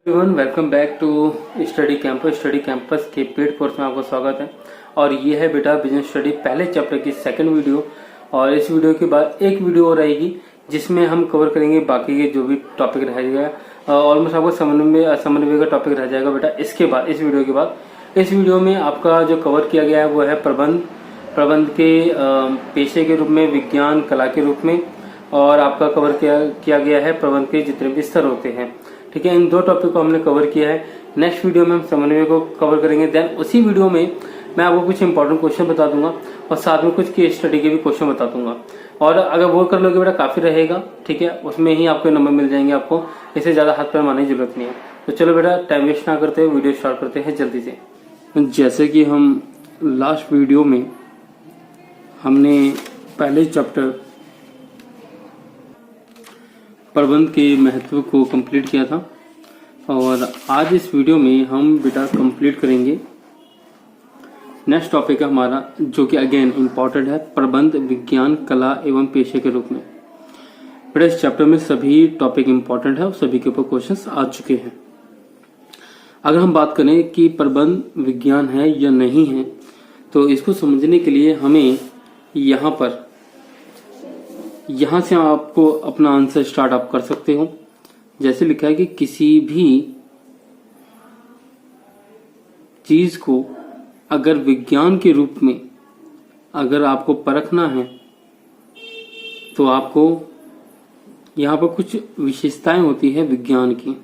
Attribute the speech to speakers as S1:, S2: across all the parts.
S1: Everyone, welcome back to study campus के paid course में आपका स्वागत है। और ये है बेटा बिजनेस स्टडी पहले चैप्टर की सेकंड वीडियो। और इस वीडियो के बाद एक वीडियो और रहेगी जिसमें हम कवर करेंगे बाकी के जो भी टॉपिक रह जाएगा। ऑलमोस्ट आपको समन्वय का टॉपिक रह जाएगा बेटा। इसके बाद इस वीडियो में आपका जो कवर किया गया है वो है प्रबंध के पेशे के रूप में, विज्ञान कला के रूप में, और आपका कवर किया गया है प्रबंध के जितने भी स्तर होते हैं। ठीक है, इन दो टॉपिक को हमने कवर किया है। नेक्स्ट वीडियो में हम समन्वय को कवर करेंगे। देन उसी वीडियो में मैं आपको कुछ इंपॉर्टेंट क्वेश्चन बता दूंगा और साथ में कुछ केस स्टडी के भी क्वेश्चन बता दूंगा। और अगर वो कर लोगे बेटा काफी रहेगा। ठीक है, उसमें ही आपके नंबर मिल जाएंगे आपको। इससे ज्यादा हाथ पैर मारने की जरूरत नहीं है। तो चलो बेटा, टाइम वेस्ट ना करते हुए वीडियो स्टार्ट करते हैं जल्दी से। जैसे कि हम लास्ट वीडियो में हमने पहले चैप्टर प्रबंध के महत्व को कंप्लीट किया था, और आज इस वीडियो में हम बेटा कंप्लीट करेंगे नेक्स्ट टॉपिक है हमारा, जो कि अगेन इम्पोर्टेंट है, प्रबंध विज्ञान कला एवं पेशे के रूप में। बेटा इस चैप्टर में सभी टॉपिक इम्पोर्टेंट है और सभी के ऊपर क्वेश्चंस आ चुके हैं। अगर हम बात करें कि प्रबंध विज्ञान है या नहीं है, तो इसको समझने के लिए हमें यहां से आपको अपना आंसर स्टार्ट आप कर सकते हो। जैसे लिखा है कि किसी भी चीज को अगर विज्ञान के रूप में अगर आपको परखना है तो आपको यहाँ पर कुछ विशेषताएं होती है विज्ञान की,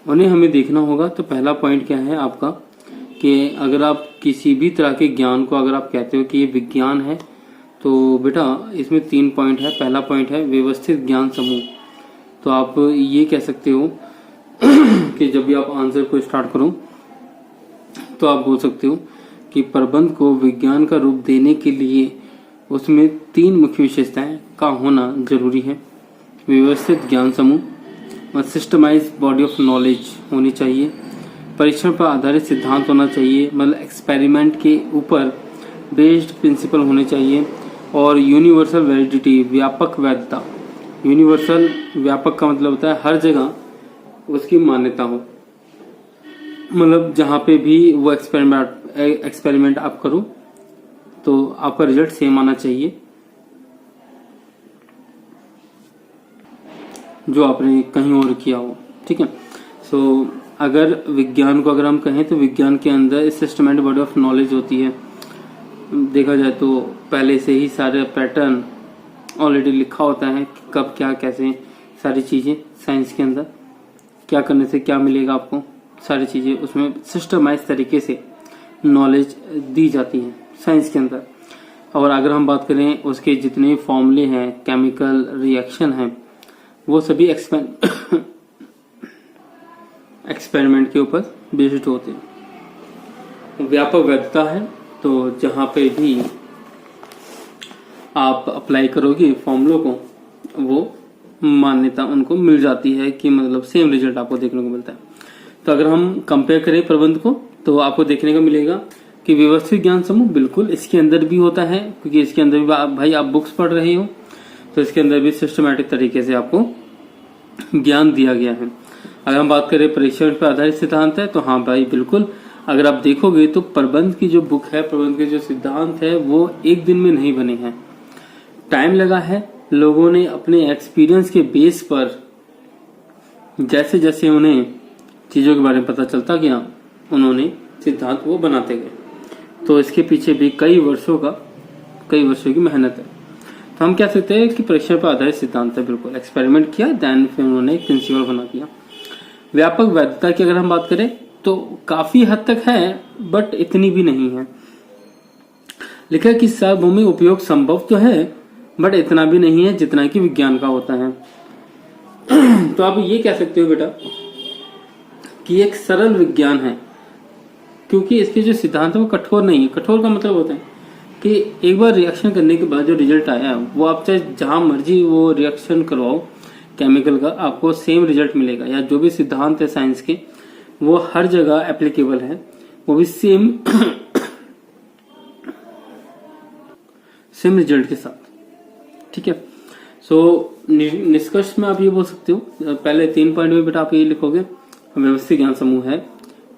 S1: उन्हें हमें देखना होगा। तो पहला पॉइंट क्या है आपका कि अगर आप किसी भी तरह के ज्ञान को अगर आप कहते हो कि ये विज्ञान है, तो बेटा इसमें 3 पॉइंट है। पहला पॉइंट है व्यवस्थित ज्ञान समूह। तो आप ये कह सकते हो कि जब भी आप आंसर को स्टार्ट करो तो आप बोल सकते हो कि प्रबंध को विज्ञान का रूप देने के लिए उसमें 3 मुख्य विशेषताएं का होना जरूरी है। व्यवस्थित ज्ञान समूह, सिस्टमाइज बॉडी ऑफ नॉलेज होनी चाहिए, परीक्षण पर आधारित सिद्धांत होना चाहिए, मतलब एक्सपेरिमेंट के ऊपर बेस्ड प्रिंसिपल होने चाहिए, और यूनिवर्सल वैलिडिटी, व्यापक वैधता। यूनिवर्सल व्यापक का मतलब होता है हर जगह उसकी मान्यता हो, मतलब जहां पे भी वो एक्सपेरिमेंट आप करो तो आपका रिजल्ट सेम आना चाहिए जो आपने कहीं और किया हो। ठीक है, सो अगर विज्ञान को अगर हम कहें तो विज्ञान के अंदर सिस्टमैटिक बॉडी ऑफ नॉलेज होती है। देखा जाए तो पहले से ही सारे पैटर्न ऑलरेडी लिखा होता है, कब क्या कैसे सारी चीजें साइंस के अंदर क्या करने से क्या मिलेगा आपको, सारी चीजें उसमें सिस्टमाइज तरीके से नॉलेज दी जाती है साइंस के अंदर। और अगर हम बात करें उसके जितने फॉर्मूले हैं, केमिकल रिएक्शन हैं, वो सभी एक्सपेरिमेंट के ऊपर बेस्ड होते हैं। व्यापक वैधता है, तो जहां पे भी आप अप्लाई करोगे फॉर्मूलों को वो मान्यता उनको मिल जाती है कि मतलब सेम रिजल्ट आपको देखने को मिलता है। तो अगर हम कंपेयर करें प्रबंध को तो आपको देखने को मिलेगा कि व्यवस्थित ज्ञान समूह बिल्कुल इसके अंदर भी होता है, क्योंकि इसके अंदर भी भाई आप बुक्स पढ़ रहे हो तो इसके अंदर भी सिस्टमैटिक तरीके से आपको ज्ञान दिया गया है। अगर हम बात करें परीक्षण पर आधारित सिद्धांत है, तो हाँ भाई बिल्कुल, अगर आप देखोगे तो प्रबंध की जो बुक है, प्रबंध के जो सिद्धांत है वो एक दिन में नहीं बने हैं, टाइम लगा है। लोगों ने अपने एक्सपीरियंस के बेस पर जैसे जैसे उन्हें चीजों के बारे में पता चलता गया, उन्होंने सिद्धांत वो बनाते गए। तो इसके पीछे भी कई वर्षों की मेहनत है। तो हम कह सकते हैं कि परीक्षण पर आधारित सिद्धांत है, बिल्कुल एक्सपेरिमेंट किया, देन फिर उन्होंने एक प्रिंसिपल बना दिया। व्यापक वैधता की अगर हम बात करें तो काफी हद तक है, बट इतनी भी नहीं है। लिखा कि सार्वभौमिक उपयोग संभव तो है, बट इतना भी नहीं है जितना कि विज्ञान का होता है। तो आप ये कह सकते हो बेटा कि एक सरल विज्ञान है, क्योंकि इसके जो सिद्धांत है वो कठोर नहीं है। कठोर का मतलब होता है कि एक बार रिएक्शन करने के बाद जो रिजल्ट आया वो आप चाहे जहां मर्जी वो रिएक्शन करवाओ केमिकल का, आपको सेम रिजल्ट मिलेगा। या जो भी सिद्धांत है साइंस के वो हर जगह एप्लीकेबल है, वो भी सेम रिजल्ट के साथ। ठीक है, सो निष्कर्ष में आप ये बोल सकते हो, पहले 3 पॉइंट में बेटा आप ये लिखोगे व्यवस्थित ज्ञान समूह है,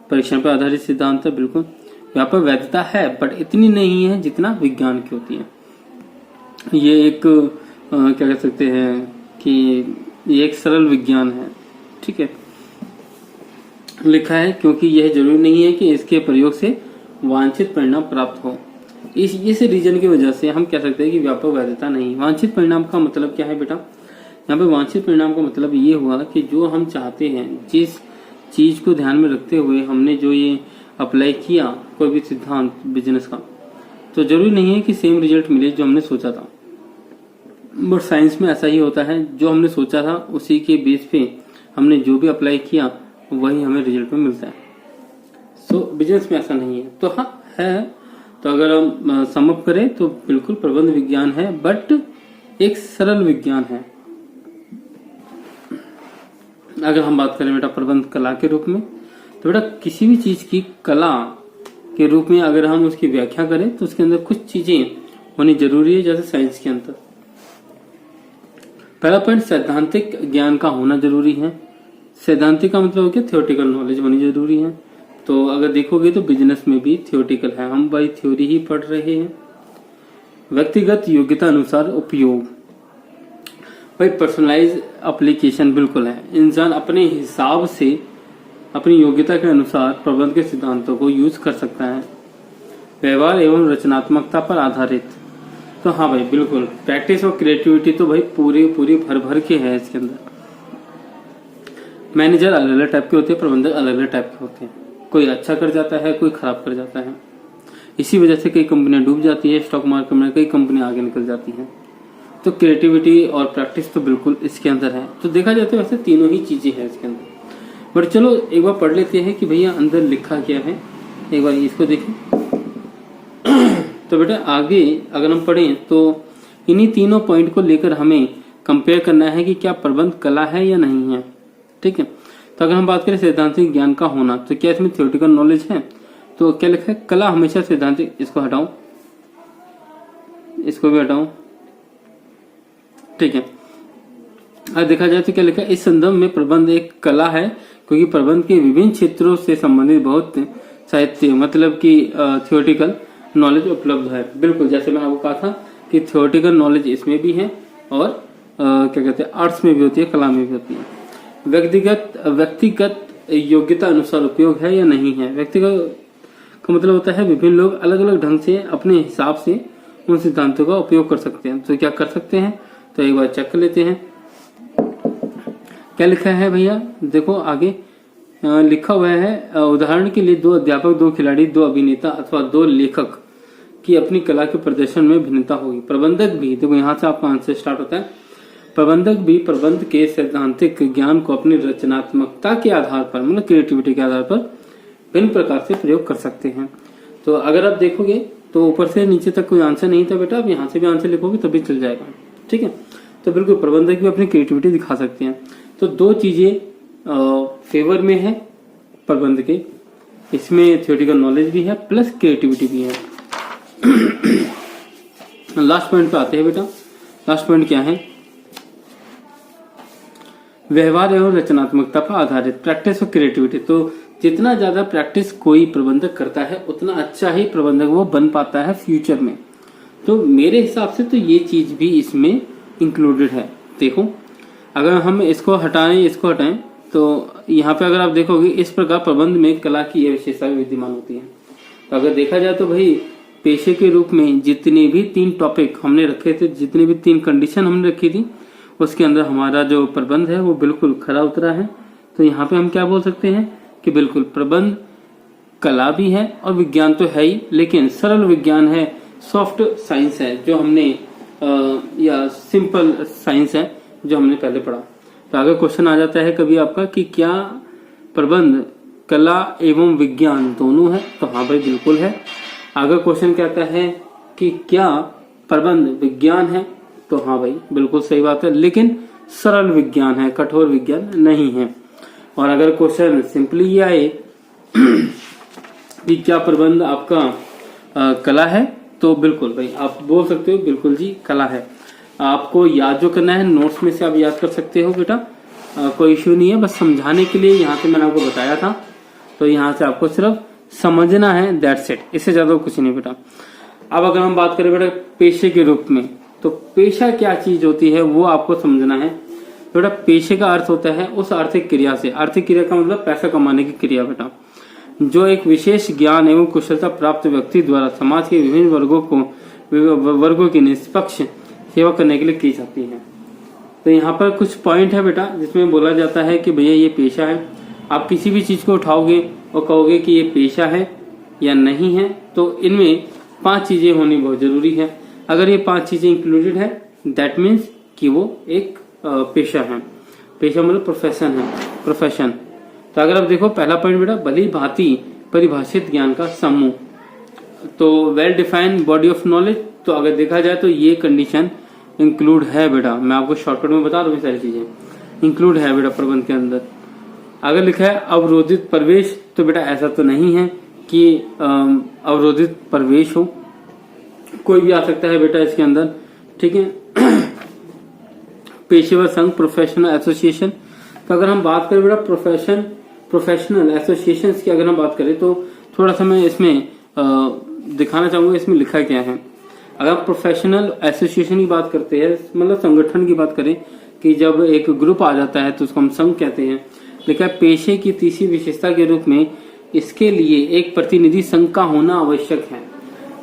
S1: परीक्षण पर आधारित सिद्धांत है, बिल्कुल। यहाँ पर वैधता है बट इतनी नहीं है जितना विज्ञान की होती है। ये एक क्या कह सकते हैं कि ये एक सरल विज्ञान है, ठीक है। लिखा है क्योंकि यह जरूरी नहीं है कि इसके प्रयोग से वांछित परिणाम प्राप्त हो। इस रीजन की वजह से हम कह सकते हैं कि व्यापक वैधता नहीं। वांछित परिणाम का मतलब क्या है बेटा? यहाँ पे वांछित परिणाम का मतलब ये हुआ कि जो हम चाहते हैं, जिस चीज को ध्यान में रखते हुए हमने जो ये अप्लाई किया कोई भी सिद्धांत बिजनेस का, तो जरूरी नहीं है कि सेम रिजल्ट मिले जो हमने सोचा था। बट साइंस में ऐसा ही होता है, जो हमने सोचा था उसी के बेस पे हमने जो भी अप्लाई किया वही हमें रिजल्ट में मिलता है। सो बिजनेस में ऐसा नहीं है। तो हाँ है, तो अगर हम समअप करें तो बिल्कुल प्रबंध विज्ञान है बट एक सरल विज्ञान है। अगर हम बात करें बेटा प्रबंध कला के रूप में, तो बेटा किसी भी चीज की कला के रूप में अगर हम उसकी व्याख्या करें तो उसके अंदर कुछ चीजें होनी जरूरी है, जैसे साइंस के अंदर। पहला पॉइंट, सैद्धांतिक ज्ञान का होना जरूरी है। सैद्धांतिक का मतलब हो गया थियोरेटिकल नॉलेज होनी जरूरी है। तो अगर देखोगे तो बिजनेस में भी थियोरेटिकल है, हम भाई थ्योरी ही पढ़ रहे हैं। व्यक्तिगत योग्यता अनुसार उपयोग, भाई पर्सनलाइज एप्लीकेशन बिल्कुल है। इंसान अपने हिसाब से अपनी योग्यता के अनुसार प्रबंध के सिद्धांतों को यूज कर सकता है। व्यवहार एवं रचनात्मकता पर आधारित, तो हाँ भाई बिल्कुल। प्रैक्टिस और क्रिएटिविटी तो भाई पूरी भर भर के है इसके अंदर। मैनेजर अलग अलग टाइप के होते हैं, प्रबंधक अलग अलग टाइप के होते हैं। कोई अच्छा कर जाता है, कोई खराब कर जाता है। इसी वजह से कई कंपनियां डूब जाती है स्टॉक मार्केट में, कई कंपनियां आगे निकल जाती हैं। तो क्रिएटिविटी और प्रैक्टिस तो बिल्कुल इसके अंदर है। तो देखा जाए तो वैसे तीनों ही चीजें हैं इसके अंदर। बट चलो एक बार पढ़ लेते हैं कि भैया अंदर लिखा क्या है, एक बार इसको देखें। तो बेटा आगे अगर हम पढ़ें तो इन्हीं तीनों पॉइंट को लेकर हमें कंपेयर करना है कि क्या प्रबंध कला है या नहीं है, ठीक है। तो अगर हम बात करें सैद्धांतिक ज्ञान का होना, तो क्या इसमें थियोरेटिकल नॉलेज है? तो क्या लिखा है? कला हमेशा सैद्धांतिक, इसको हटाऊं, इसको भी हटाऊं, ठीक है। अब देखा जाए तो क्या लिखा है? इस संदर्भ में प्रबंध एक कला है क्योंकि प्रबंध के विभिन्न क्षेत्रों से संबंधित बहुत साहित्य मतलब कि थियोरेटिकल नॉलेज उपलब्ध है। बिल्कुल, जैसे मैंने आपको कहा था कि थियोरेटिकल नॉलेज इसमें भी है और क्या कहते हैं आर्ट्स में भी होती है, कला में भी होती है। व्यक्तिगत योग्यता अनुसार उपयोग है या नहीं है? व्यक्तिगत का मतलब होता है विभिन्न लोग अलग अलग ढंग से अपने हिसाब से उन सिद्धांतों का उपयोग कर सकते हैं। तो क्या कर सकते हैं? तो एक बार चेक कर लेते हैं क्या लिखा है भैया। देखो आगे लिखा हुआ है, उदाहरण के लिए 2 अध्यापक, 2 खिलाड़ी, 2 अभिनेता अथवा 2 लेखक की अपनी कला के प्रदर्शन में भिन्नता होगी। प्रबंधक भी, देखो यहाँ से आपका आंसर स्टार्ट होता है, प्रबंधक भी प्रबंध के सैद्धांतिक ज्ञान को अपनी रचनात्मकता के आधार पर मतलब क्रिएटिविटी के आधार पर भिन्न प्रकार से प्रयोग कर सकते हैं। तो अगर आप देखोगे तो ऊपर से नीचे तक कोई आंसर नहीं था बेटा, आप यहाँ से भी आंसर लिखोगे तभी चल जाएगा, ठीक है। तो बिल्कुल प्रबंधक भी अपनी क्रिएटिविटी दिखा सकते हैं। तो 2 चीजें फेवर में है प्रबंध के, इसमें थियोरेटिकल नॉलेज भी है प्लस क्रिएटिविटी भी है। लास्ट पॉइंट पे आते हैं बेटा। लास्ट पॉइंट क्या है? व्यवहार एवं रचनात्मकता पर आधारित, प्रैक्टिस और क्रिएटिविटी। तो जितना ज्यादा प्रैक्टिस कोई प्रबंधक करता है उतना अच्छा ही प्रबंधक वो बन पाता है फ्यूचर में। तो मेरे हिसाब से तो ये चीज भी इसमें इंक्लूडेड है। देखो अगर हम इसको हटाएं तो यहाँ पे अगर आप देखोगे इस प्रकार प्रबंध में कला की यह विशेषता विद्यमान होती है। तो अगर देखा जाए तो भाई पेशे के रूप में जितने भी 3 टॉपिक हमने रखे थे, जितने भी 3 कंडीशन हमने रखी थी, उसके अंदर हमारा जो प्रबंध है वो बिल्कुल खरा उतरा है। तो यहाँ पे हम क्या बोल सकते हैं कि बिल्कुल प्रबंध कला भी है और विज्ञान तो है ही, लेकिन सरल विज्ञान है, सॉफ्ट साइंस है जो हमने या सिंपल साइंस है जो हमने पहले पढ़ा। तो अगर क्वेश्चन आ जाता है कभी आपका कि क्या प्रबंध कला एवं विज्ञान दोनों है, तो हाँ भाई बिल्कुल है। अगर क्वेश्चन कहता है कि क्या प्रबंध विज्ञान है, तो हाँ भाई बिल्कुल सही बात है, लेकिन सरल विज्ञान है, कठोर विज्ञान नहीं है। और अगर क्वेश्चन सिंपली ये आए कि क्या प्रबंध आपका कला है, तो बिल्कुल भाई आप बोल सकते हो बिल्कुल जी कला है। आपको याद जो करना है नोट्स में से आप याद कर सकते हो बेटा, कोई इश्यू नहीं है, बस समझाने के लिए यहाँ से मैंने आपको बताया था। तो यहाँ से आपको सिर्फ समझना है, दैट्स इट, इससे ज्यादा कुछ नहीं बेटा। अब अगर हम बात करें बेटा पेशे के रूप में, तो पेशा क्या चीज होती है वो आपको समझना है बेटा। पेशे का अर्थ होता है उस आर्थिक क्रिया से, आर्थिक क्रिया का मतलब पैसा कमाने की क्रिया बेटा, जो एक विशेष ज्ञान एवं कुशलता प्राप्त व्यक्ति द्वारा समाज के विभिन्न वर्गों की निष्पक्ष सेवा करने के लिए की जाती है। तो यहाँ पर कुछ पॉइंट है बेटा जिसमें बोला जाता है कि भैया ये पेशा है। आप किसी भी चीज को उठाओगे और कहोगे कि ये पेशा है या नहीं है, तो इनमें 5 चीजें होनी बहुत जरूरी है। अगर ये 5 चीजें इंक्लूडेड है, दैट मीन्स कि वो एक पेशा है। पेशा मतलब प्रोफेशन है, प्रोफेशन। तो अगर आप देखो पहला पॉइंट बेटा, भली भांति परिभाषित ज्ञान का समूह, तो well defined body of knowledge. तो अगर देखा जाए तो ये कंडीशन इंक्लूड है बेटा, मैं आपको शॉर्टकट में बता दूं, सारी चीजें इंक्लूड है बेटा प्रबंध के अंदर। अगर लिखा है अवरोधित प्रवेश, तो बेटा ऐसा तो नहीं है कि अवरोधित प्रवेश हो, कोई भी आ सकता है बेटा इसके अंदर, ठीक है। पेशेवर संघ, प्रोफेशनल एसोसिएशन। तो अगर हम बात करें बेटा प्रोफेशनल एसोसिएशन की अगर हम बात करें, तो थोड़ा सा मैं इसमें दिखाना चाहूंगा इसमें लिखा क्या है। अगर प्रोफेशनल एसोसिएशन की बात करते हैं, मतलब संगठन की बात करें कि जब एक ग्रुप आ जाता है तो उसको हम संघ कहते हैं। लिखा है पेशे की तीसरी विशेषता के रूप में इसके लिए एक प्रतिनिधि संघ का होना आवश्यक है,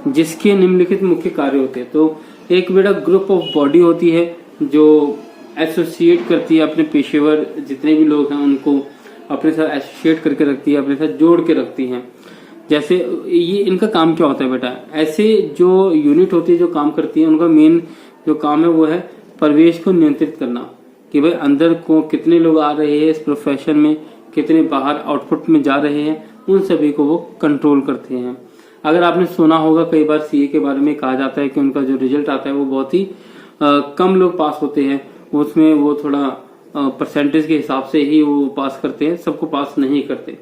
S1: जिसके निम्नलिखित मुख्य कार्य होते हैं। तो एक बेटा ग्रुप ऑफ बॉडी होती है जो एसोसिएट करती है अपने पेशेवर जितने भी लोग हैं उनको अपने साथ एसोसिएट करके रखती है, अपने साथ जोड़ के रखती है। जैसे ये इनका काम क्या होता है बेटा, ऐसे जो यूनिट होती है जो काम करती है, उनका मेन जो काम है वो है प्रवेश को नियंत्रित करना, कि भाई अंदर को कितने लोग आ रहे हैं इस प्रोफेशन में, कितने बाहर आउटपुट में जा रहे हैं, उन सभी को वो कंट्रोल करते हैं। अगर आपने सुना होगा कई बार सीए के बारे में कहा जाता है कि उनका जो रिजल्ट आता है वो बहुत ही कम लोग पास होते हैं, उसमें वो थोड़ा परसेंटेज के हिसाब से ही वो पास करते हैं, सबको पास नहीं करते।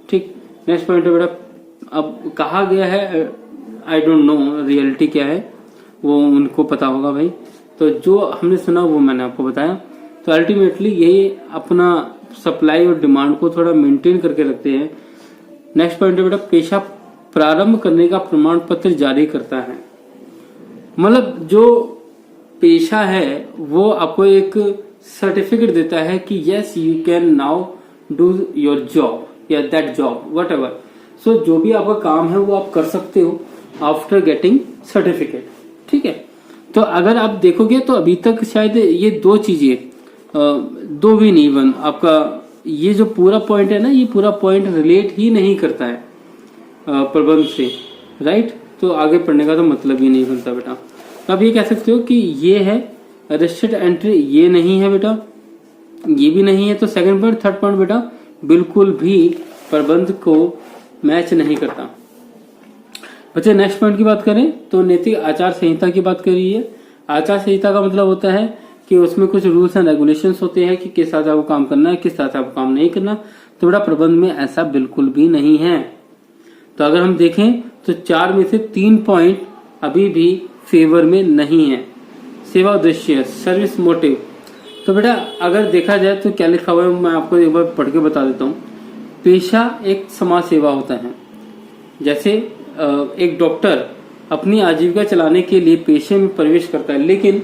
S1: ठीक, नेक्स्ट पॉइंट है बेटा, अब कहा गया है, आई डोंट नो रियलिटी क्या है, वो उनको पता होगा भाई। तो जो हमने सुना वो मैंने आपको बताया। तो अल्टीमेटली यही अपना सप्लाई और डिमांड को थोड़ा मेंटेन करके रखते हैं। नेक्स्ट पॉइंट है बेटा, पेशा प्रारंभ करने का प्रमाण पत्र जारी करता है। मतलब जो पेशा है वो आपको एक सर्टिफिकेट देता है कि yes you can now do your job या दैट जॉब वट एवर। सो जो भी आपका काम है वो आप कर सकते हो आफ्टर गेटिंग सर्टिफिकेट। ठीक है, तो अगर आप देखोगे तो अभी तक शायद ये 2 चीजें, 2 भी नहीं, वन आपका ये जो पूरा पॉइंट है ना, ये पूरा पॉइंट रिलेट ही नहीं करता है प्रबंध से, राइट। तो आगे पढ़ने का तो मतलब ही नहीं बनता बेटा। तो आप ये कह सकते हो कि ये है रजिस्टर्ड एंट्री, ये नहीं है बेटा, ये भी नहीं है। तो सेकंड पॉइंट, थर्ड पॉइंट बेटा बिल्कुल भी प्रबंध को मैच नहीं करता। बच्चे नेक्स्ट पॉइंट की बात करें तो नैतिक आचार संहिता की बात करिए। आचार संहिता का मतलब होता है कि उसमें कुछ रूल्स एंड रेगुलेशंस होते हैं कि किस तरह से आपको काम करना है, किस तरह से आपको काम नहीं करना। तो बेटा प्रबंध में ऐसा बिल्कुल भी नहीं है। तो अगर हम देखें तो 4 में से 3 पॉइंट अभी भी फेवर में नहीं है। सेवा उद्देश्य, सर्विस मोटिव। तो बेटा अगर देखा जाए तो क्या लिखा हुआ है, मैं आपको एक बार पढ़ के बता देता हूँ। पेशा एक समाज सेवा होता है। जैसे एक डॉक्टर अपनी आजीविका चलाने के लिए पेशे में प्रवेश करता है, लेकिन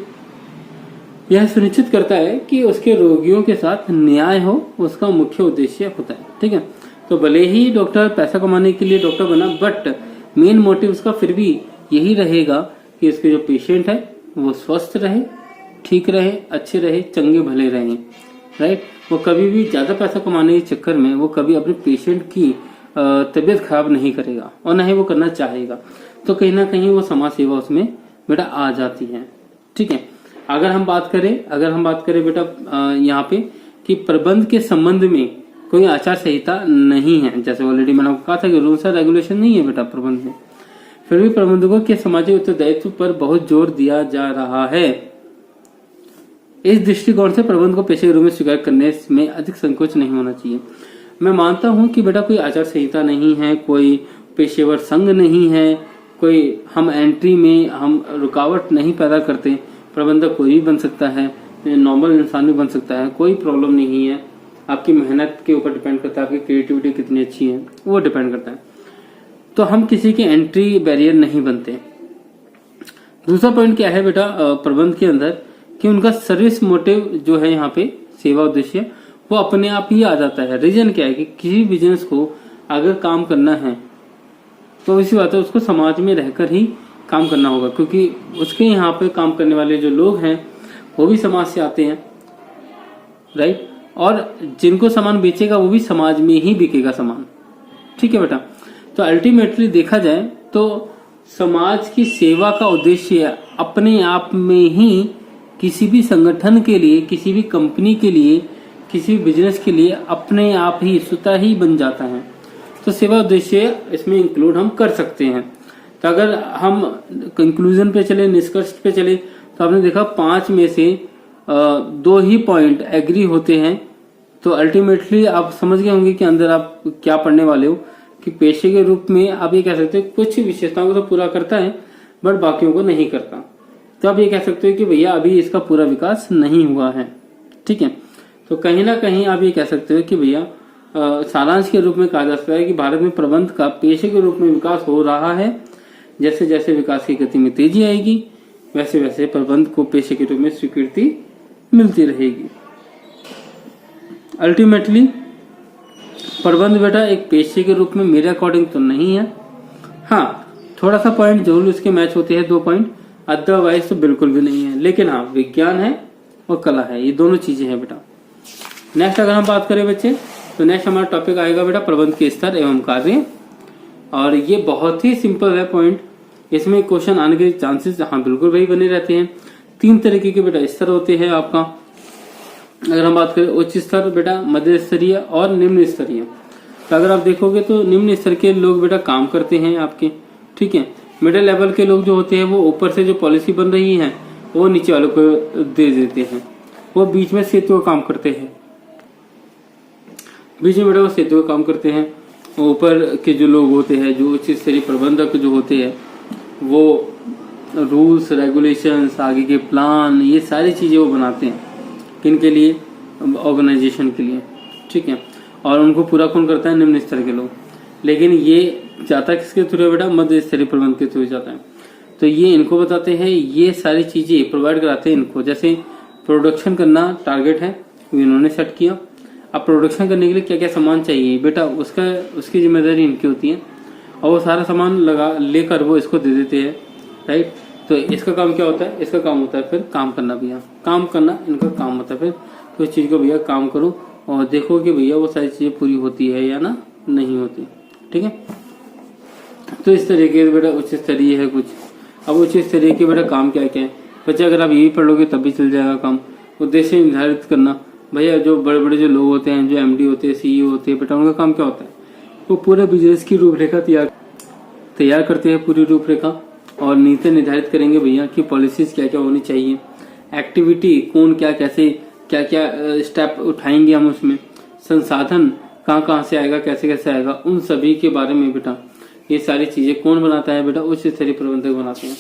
S1: यह सुनिश्चित करता है कि उसके रोगियों के साथ न्याय हो, उसका मुख्य उद्देश्य होता है। ठीक है, तो भले ही डॉक्टर पैसा कमाने के लिए डॉक्टर बना, बट मेन मोटिव उसका फिर भी यही रहेगा कि उसके जो पेशेंट है वो स्वस्थ रहे, ठीक रहे, अच्छे रहे, चंगे भले रहे, राइट। वो कभी भी ज्यादा पैसा कमाने के चक्कर में वो कभी अपने पेशेंट की तबीयत खराब नहीं करेगा और न ही वो करना चाहेगा। तो कहीं ना कहीं वो समाज सेवा उसमें बेटा आ जाती है। ठीक है, अगर हम बात करें बेटा यहाँ पे कि प्रबंध के संबंध में कोई आचार संहिता नहीं है। जैसे ऑलरेडी मैंने आपको कहा था कि रूल्स और रेगुलेशन नहीं है बेटा प्रबंध में, फिर भी प्रबंधकों के सामाजिक उत्तरदायित्व पर बहुत जोर दिया जा रहा है। इस दृष्टिकोण से प्रबंध को पेशे के रूप में स्वीकार करने में अधिक संकोच नहीं होना चाहिए। मैं मानता हूं कि बेटा कोई आचार संहिता नहीं है, कोई पेशेवर संघ नहीं है, कोई हम एंट्री में हम रुकावट नहीं पैदा करते। प्रबंधक कोई भी बन सकता है, नॉर्मल इंसान भी बन सकता है, कोई प्रॉब्लम नहीं है। आपकी मेहनत के ऊपर डिपेंड करता है, आपकी क्रिएटिविटी कितनी अच्छी है वो डिपेंड करता है। तो हम किसी के एंट्री बैरियर नहीं बनते। दूसरा पॉइंट क्या है बेटा प्रबंध के अंदर, कि उनका सर्विस मोटिव जो है यहाँ पे सेवा उद्देश्य वो अपने आप ही आ जाता है। रीजन क्या है कि किसी बिजनेस को अगर काम करना है तो इसी बात है उसको समाज में रहकर ही काम करना होगा, क्योंकि उसके यहाँ पे काम करने वाले जो लोग हैं वो भी समाज से आते हैं, राइट। और जिनको सामान बेचेगा वो भी समाज में ही बिकेगा सामान, ठीक है बेटा। तो अल्टीमेटली देखा जाए तो समाज की सेवा का उद्देश्य अपने आप में ही किसी भी संगठन के लिए, किसी भी कंपनी के लिए, किसी भी बिजनेस के लिए अपने आप ही स्वतः ही बन जाता है। तो सेवा उद्देश्य इसमें इंक्लूड हम कर सकते हैं। तो अगर हम कंक्लूजन पे चले, निष्कर्ष पे चले, तो आपने देखा 5 में से 2 ही पॉइंट एग्री होते हैं। तो अल्टीमेटली आप समझ गए होंगे कि अंदर आप क्या पढ़ने वाले हो, कि पेशे के रूप में आप ये कह सकते हो कुछ विशेषताओं को तो पूरा करता है बट बाकियों को नहीं करता। तो आप ये कह सकते हो कि भैया अभी इसका पूरा विकास नहीं हुआ है, ठीक है। तो कहीं ना कहीं आप ये कह सकते हो कि भैया सारांश के रूप में कहा जा सकता है कि भारत में प्रबंध का पेशे के रूप में विकास हो रहा है। जैसे जैसे विकास की गति में तेजी आएगी वैसे वैसे प्रबंध को पेशे के रूप में स्वीकृति मिलती रहेगी। अल्टीमेटली प्रबंध बेटा एक पेशे के रूप में मेरे अकॉर्डिंग तो नहीं है। हाँ, थोड़ा सा पॉइंट जरूर उसके मैच होते हैं, 2 पॉइंट, अदरवाइज तो बिल्कुल भी नहीं है। लेकिन हाँ, विज्ञान है और कला है, ये दोनों चीजें हैं बेटा। नेक्स्ट अगर हम बात करें बच्चे, तो नेक्स्ट हमारा टॉपिक आएगा बेटा प्रबंध के स्तर एवं कार्य। और ये बहुत ही सिंपल है पॉइंट, इसमें क्वेश्चन आने के चांसेस हाँ बिल्कुल वही बने रहते हैं। 3 तरीके के बेटा स्तर होते हैं आपका। अगर हम बात करें उच्च स्तर बेटा, मध्य स्तरीय और निम्न स्तरीय। तो अगर आप देखोगे तो निम्न स्तर के लोग बेटा काम करते हैं आपके, ठीक है। मिडिल लेवल के लोग जो होते हैं वो ऊपर से जो पॉलिसी बन रही है वो नीचे वालों को दे देते हैं, वो बीच में सेतु का काम करते हैं, बीच में बेटा वो सेतु का काम करते हैं। ऊपर के जो लोग होते हैं, जो उच्च स्तरीय प्रबंधक जो होते हैं, वो रूल्स रेगुलेशंस, आगे के प्लान, ये सारी चीजें वो बनाते हैं, किनके लिए, ऑर्गेनाइजेशन के लिए, ठीक है। और उनको पूरा कौन करता है, निम्न स्तर के लोग। लेकिन ये जाता किसके थ्रू है बेटा, मध्य स्तरीय प्रबंध के थ्रू जाता है। तो ये इनको बताते हैं, ये सारी चीजें प्रोवाइड कराते हैं इनको। जैसे प्रोडक्शन करना टारगेट है, इन्होंने सेट किया। अब प्रोडक्शन करने के लिए क्या क्या सामान चाहिए बेटा, उसकी जिम्मेदारी इनकी होती है, और वो सारा सामान लेकर वो इसको दे देते हैं, राइट। तो इसका काम क्या होता है, इसका काम होता है फिर काम करना, भैया काम करना इनका काम होता है। फिर तो इस चीज को भैया काम करो और देखो कि भैया वो सारी चीजें पूरी होती है या ना नहीं होती, ठीक है। तो इस तरीके से बेटा उच्च स्तरीय है कुछ। अब उच्च स्तरीय के बेटा काम क्या क्या है बच्चे, अगर आप यही पढ़ लोगे तब भी चल जाएगा काम। उद्देश्य निर्धारित करना, भैया जो बड़े बड़े जो लोग होते हैं, जो एमडी होते हैं, सीईओ होते हैं बेटा, उनका काम क्या होता है, वो पूरे बिजनेस की रूपरेखा तैयार करते हैं, पूरी रूपरेखा, और नीति निर्धारित करेंगे भैया कि पॉलिसीज क्या क्या होनी चाहिए, एक्टिविटी कौन क्या कैसे क्या क्या स्टेप उठाएंगे हम उसमें, संसाधन कहाँ कहाँ से आएगा, कैसे कैसे आएगा, उन सभी के बारे में बेटा ये सारी चीजें कौन बनाता है बेटा, उच्च स्तरीय प्रबंधक बनाते हैं।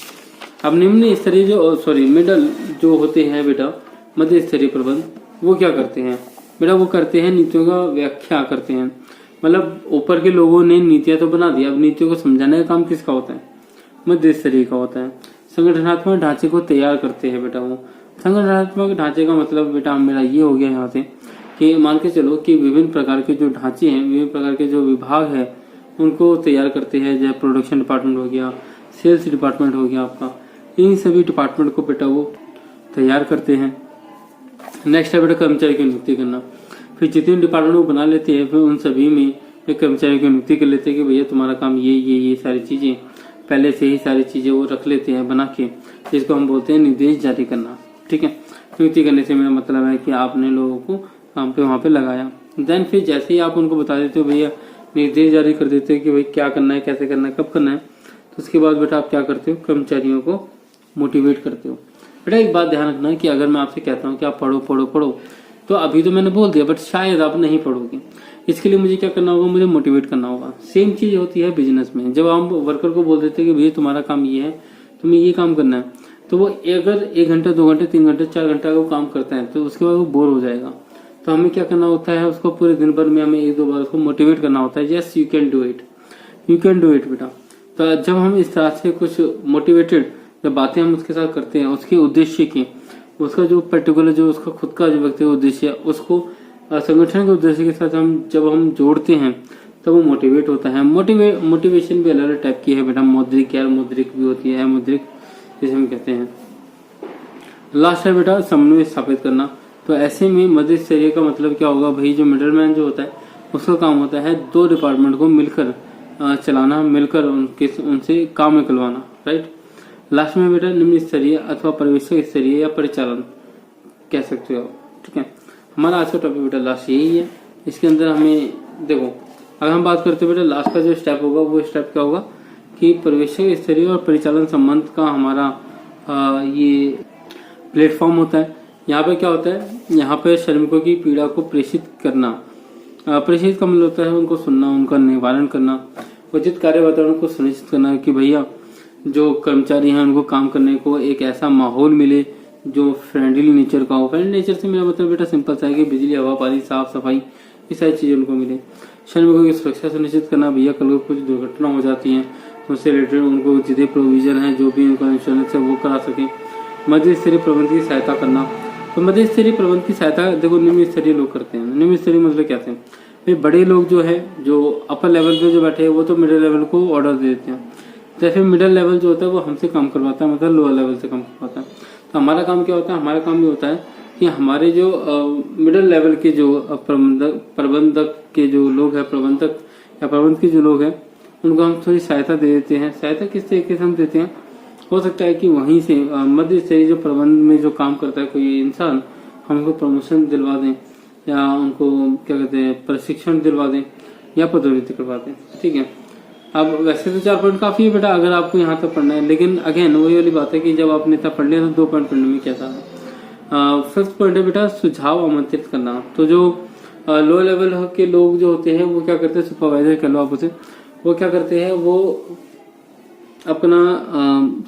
S1: अब निम्न स्तरीय मिडल जो होते हैं बेटा, मध्य स्तरीय प्रबंध, वो क्या करते हैं बेटा, वो करते हैं नीतियों का व्याख्या करते हैं। मतलब ऊपर के लोगों ने नीतियां तो बना दी, अब नीतियों को समझाने का काम किसका होता है, मध्य स्तरीय का होता है। संगठनात्मक ढांचे को तैयार करते हैं बेटा वो। संगठनात्मक ढांचे का मतलब बेटा मेरा ये हो गया यहाँ से कि मान के चलो कि विभिन्न प्रकार के जो ढांचे हैं, विभिन्न प्रकार के जो विभाग है उनको तैयार करते हैं। जैसे प्रोडक्शन डिपार्टमेंट हो गया, सेल्स डिपार्टमेंट हो गया आपका, इन सभी डिपार्टमेंट को बेटा वो तैयार करते हैं। नेक्स्ट है बेटा कर्मचारी की नियुक्ति करना। फिर जितने डिपार्टमेंट को बना लेते हैं फिर उन सभी में एक कर्मचारी की नियुक्ति कर लेते हैं कि भैया तुम्हारा काम ये सारी चीजें, पहले से ही सारी चीजें वो रख लेते हैं बना के, जिसको हम बोलते हैं निर्देश जारी करना, ठीक है। नियुक्ति करने से मेरा मतलब है कि आपने लोगों को काम पे वहां पे लगाया। देन फिर जैसे ही आप उनको बता देते हो भैया, निर्देश जारी कर देते हैं कि भाई क्या करना है, कैसे करना है, कब करना है, तो उसके बाद बेटा आप क्या करते हो, कर्मचारियों को मोटिवेट करते हो। बेटा एक बात ध्यान रखना कि अगर मैं आपसे कहता हूँ कि आप पढ़ो पढ़ो पढ़ो, तो अभी तो मैंने बोल दिया बट शायद आप नहीं पढ़ोगे, इसके लिए मुझे क्या करना होगा, मुझे मोटिवेट करना होगा। सेम चीज होती है बिजनेस में, जब हम वर्कर को बोल देते हैं कि भैया तुम्हारा काम ये है, तुम्हें ये काम करना है, तो वो अगर 1 घंटा 2 घंटे 3 घंटे 4 घंटा वो काम करता है तो उसके बाद वो बोर हो जाएगा। तो हमें क्या करना होता है, उसको पूरे दिन भर में हमें 1-2 बार उसको मोटिवेट करना होता है, yes you can do it, you can do it बेटा। तो जब हम इस तरह से कुछ मोटिवेटेड जब बातें हम उसके साथ करते हैं, उसके उद्देश्य की, उसका जो पर्टिकुलर जो उसका खुद का जो व्यक्तिगत उद्देश्य है उसको संगठन के उद्देश्य के साथ जब हम जोड़ते हैं तो वो मोटिवेट होता है। मोटिवेशन भी अलग अलग टाइप की है बेटा, मौद्रिक या मुद्रिक भी होती है, मुद्रिक जिसे हम कहते हैं। लास्ट है बेटा समन्वय स्थापित करना। तो ऐसे में मध्य स्तरीय का मतलब क्या होगा भाई, जो मिडलमैन जो होता है उसका काम होता है 2 डिपार्टमेंट को मिलकर चलाना, मिलकर उनसे काम निकलवाना, राइट। लास्ट में बेटा निम्न स्तरीय अथवा पर्यवेक्षक स्तरीय या परिचालन कह सकते हो, ठीक है। हमारा आज का टॉपिक बेटा लास्ट यही है। इसके अंदर हमें देखो, अगर हम बात करते हैं बेटा लास्ट का जो स्टेप होगा वो स्टेप क्या होगा कि पर्यवेक्षक स्तरीय और परिचालन संबंध का हमारा ये प्लेटफॉर्म होता है। यहाँ पे क्या होता है, यहाँ पे श्रमिकों की पीड़ा को प्रेषित करना। प्रेषित का मतलब होता है उनको सुनना, उनका निवारण करना, उचित कार्य वातावरण को सुनिश्चित करना कि भैया जो कर्मचारी हैं उनको काम करने को एक ऐसा माहौल मिले जो फ्रेंडली नेचर का हो। फ्रेंडली नेचर से मेरा मतलब बेटा सिंपल सा है कि बिजली, हवा, पानी, साफ सफाई, ये सारी चीजें उनको मिले। श्रमिकों की सुरक्षा सुनिश्चित करना, भैया कल को कुछ दुर्घटना हो जाती है तो उससे रिलेटेड उनको जितने प्रोविजन है जो भी उनका इंश्योरेंस है वो करा सके। मध्य स्तरीय प्रबंध की सहायता करना। तो मध्य स्तरीय प्रबंध की सहायता देखो निम्न स्तरीय लोग करते हैं। निम्न स्तरीय मतलब क्या है भाई, बड़े लोग जो है जो अपर लेवल पे जो बैठे हैं वो तो मिडिल लेवल को ऑर्डर दे देते हैं, जैसे मिडिल लेवल जो होता है वो हमसे काम करवाता है, मतलब लोअर लेवल से काम करवाता है। तो हमारा काम क्या होता है, हमारा काम ये होता है कि हमारे जो मिडिल लेवल के जो प्रबंधक के जो लोग हैं, प्रबंधक या प्रबंध के जो लोग हैं उनको हम थोड़ी सहायता दे देते हैं। सहायता किस तरीके से हम देते हैं, हो सकता है कि वहीं से मध्य स्तरीय जो प्रबंध में जो काम करता है कोई इंसान, हम उनको प्रमोशन दिलवा दें या उनको क्या कहते हैं प्रशिक्षण दिलवा दें या पदोन्नति करवा दें, ठीक है। अब वैसे तो 4 पॉइंट काफी है बेटा अगर आपको यहाँ तक पढ़ना है, लेकिन अगेन वही वाली बात है कि जब आपने इतना पढ़ लिया तो 2 पॉइंट पढ़ने में क्या था। 5th पॉइंट है बेटा सुझाव आमंत्रित करना। तो जो लो लेवल के लोग जो होते हैं वो क्या करते हैं, सुपरवाइजर कह लो आप उसे, वो क्या करते हैं, वो अपना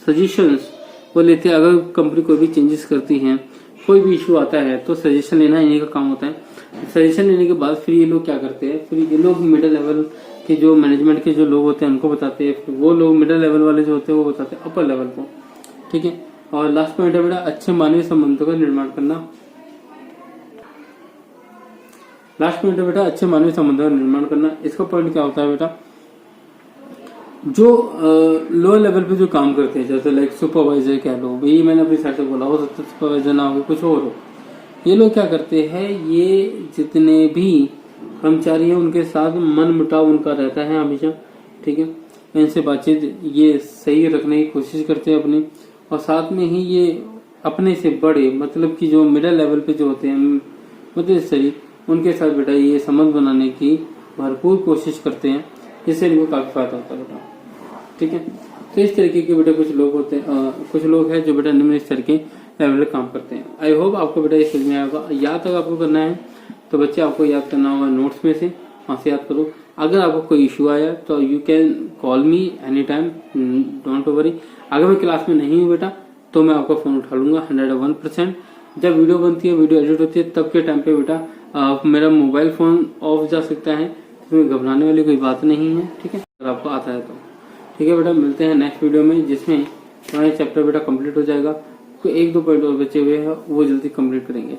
S1: सजेशंस वो लेते हैं। अगर कंपनी कोई भी चेंजेस करती है, कोई भी इशू आता है तो सजेशन लेना इन्हीं का काम होता है। सजेशन लेने के बाद फिर ये लोग क्या करते हैं, फिर ये लोग मिडिल लेवल के जो मैनेजमेंट के जो लोग होते हैं उनको बताते हैं, फिर वो लोग मिडिल लेवल वाले जो होते हैं वो बताते हैं अपर लेवल को, ठीक है। और लास्ट पॉइंट है बेटा अच्छे मानवीय संबंधों का निर्माण करना। लास्ट पॉइंट है बेटा अच्छे मानवीय संबंधों का निर्माण करना। इसका पॉइंट क्या होता है बेटा, जो लो लेवल पे जो काम करते हैं, जैसे लाइक सुपरवाइजर कह लो, वही मैंने अपनी साइड से बोला, हो सकता है सुपरवाइजर ना हो कुछ और हो। ये लोग क्या करते हैं, ये जितने भी कर्मचारी हैं उनके साथ मन मुटाव उनका रहता है हमेशा, ठीक है। इनसे बातचीत ये सही रखने की कोशिश करते हैं अपनी, और साथ में ही ये अपने से बड़े मतलब कि जो मिडिल लेवल पे जो होते हैं मध्य स्तरीय, उनके साथ बेटा ये संबंध बनाने की भरपूर कोशिश करते हैं, जिससे इनको काफी फायदा होता है बेटा, ठीक है। तो इस तरीके के बेटा कुछ लोग होते हैं, कुछ लोग हैं जो बेटा निम्न स्तर के लेवल पे काम करते हैं। आई होप आपको बेटा ये समझ में आएगा। याद तक आपको करना है तो बच्चे आपको याद करना होगा नोट्स में से, वहां से याद करो। अगर आपको कोई इशू आया तो you can call me any time, don't worry. अगर मैं क्लास में नहीं हूँ बेटा तो मैं आपका फोन उठा लूंगा 101%। जब वीडियो बनती है, वीडियो एडिट होती है, तब के टाइम पे बेटा मेरा मोबाइल फोन ऑफ जा सकता है, इसमें घबराने वाली कोई बात नहीं है, ठीक है। अगर आपको आता है तो ठीक है बेटा, मिलते हैं नेक्स्ट वीडियो में जिसमें हमारा चैप्टर बेटा कंप्लीट हो जाएगा। कोई 1-2 पॉइंट और बचे हुए हैं वो जल्दी कंप्लीट करेंगे।